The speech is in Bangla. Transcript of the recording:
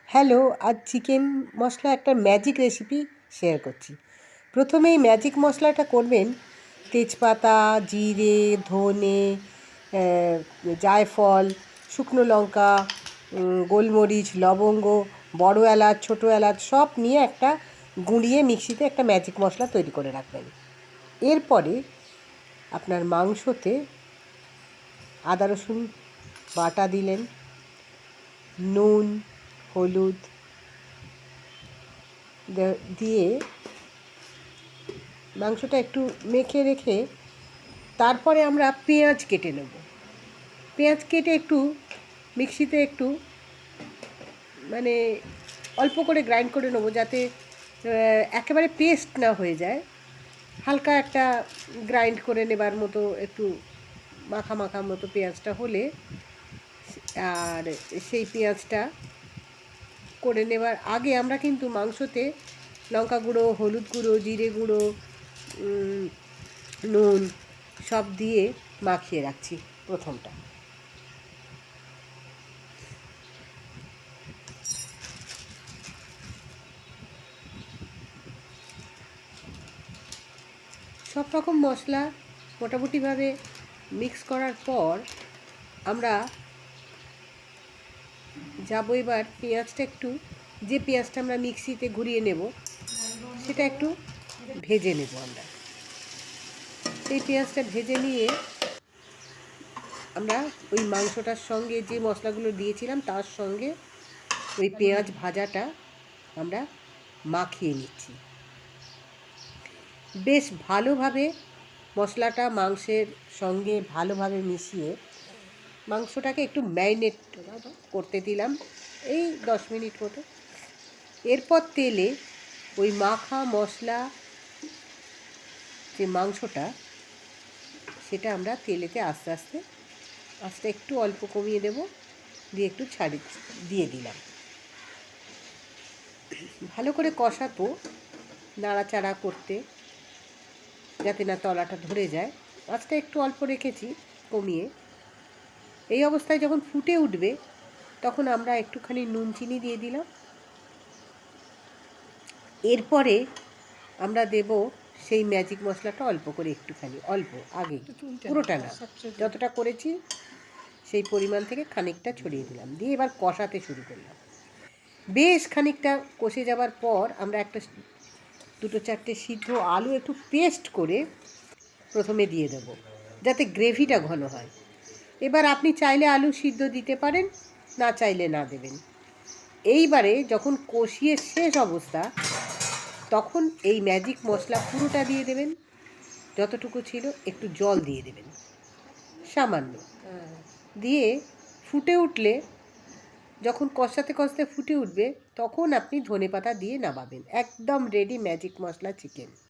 হ্যালো, আজ চিকেন মশলা একটা ম্যাজিক রেসিপি শেয়ার করছি। প্রথমে এই ম্যাজিক মশলাটা করবেন তেজপাতা, জিরে, ধনে, জায়ফল, শুকনো লঙ্কা, গোলমরিচ, লবঙ্গ, বড় এলাচ, ছোটো এলাচ সব নিয়ে একটা গুঁড়িয়ে মিক্সিতে একটা ম্যাজিক মশলা তৈরি করে রাখবেন। এরপরে আপনার মাংসতে আদা রসুন বাটা দিলেন, নুন, হলুদ দিয়ে মাংসটা একটু মেখে রেখে তারপরে আমরা পেঁয়াজ কেটে নেব। পেঁয়াজ কেটে একটু মিক্সিতে একটু মানে অল্প করে গ্রাইন্ড করে নেবো, যাতে একেবারে পেস্ট না হয়ে যায়। হালকা একটা গ্রাইন্ড করে নেবার মতো, একটু মাখা মাখা মতো পেঁয়াজটা হলে, আর সেই পেঁয়াজটা করে নেবার আগে আমরা কিন্তু মাংসতে লঙ্কা গুঁড়ো, হলুদ গুঁড়ো, জিরে গুঁড়ো, নুন সব দিয়ে মাখিয়ে রাখছি প্রথমটা। সব রকম মশলা মোটামুটিভাবে মিক্স করার পর আমরা যাবো এবার পেঁয়াজটা একটু, যে পেঁয়াজটা আমরা মিক্সিতে ঘুরিয়ে নেব সেটা একটু ভেজে নেব আমরা। সেই পেঁয়াজটা ভেজে নিয়ে আমরা ওই মাংসটার সঙ্গে যে মশলাগুলো দিয়েছিলাম তার সঙ্গে ওই পেঁয়াজ ভাজাটা আমরা মাখিয়ে নিচ্ছি। বেশ ভালোভাবে মশলাটা মাংসের সঙ্গে ভালোভাবে মিশিয়ে মাংসটাকে একটু ম্যারিনেট করতে দিলাম, এই 10 মিনিট মতো। এরপর তেলে ওই মাখা মশলা যে মাংসটা, সেটা আমরা তেলেতে আস্তে আস্তে আস্তে একটু অল্প কমিয়ে দেব, দিয়ে একটু দিয়ে দিলাম। ভালো করে কষাবো, নাড়াচাড়া করতে, যাতে না তলাটা ধরে যায়। আঁচটা একটু অল্প রেখেছি কমিয়ে। এই অবস্থায় যখন ফুটে উঠবে তখন আমরা একটুখানি নুন চিনি দিয়ে দিলাম। এরপরে আমরা দেব সেই ম্যাজিক মশলাটা অল্প করে, একটুখানি অল্প, আগে পুরোটা না, যতটা করেছি সেই পরিমাণ থেকে খানিকটা ছড়িয়ে দিলাম, দিয়ে এবার কষাতে শুরু করলাম। বেশ খানিকটা কষে যাবার পর আমরা একটা 2-4টে সিদ্ধ আলু একটু পেস্ট করে প্রথমে দিয়ে দেবো, যাতে গ্রেভিটা ঘন হয়। এবার আপনি চাইলে আলু সিদ্ধ দিতে পারেন, না চাইলে না দেবেন। এইবারে যখন কষিয়ে শেষ অবস্থা, তখন এই ম্যাজিক মশলা পুরোটা দিয়ে দেবেন, যতটুকু ছিল। একটু জল দিয়ে দেবেন সামান্য, দিয়ে ফুটে উঠলে, যখন কষাতে কষাতে ফুটে উঠবে তখন আপনি ধনেপাতা দিয়ে নামাবেন। একদম রেডি ম্যাজিক মশলা চিকেন।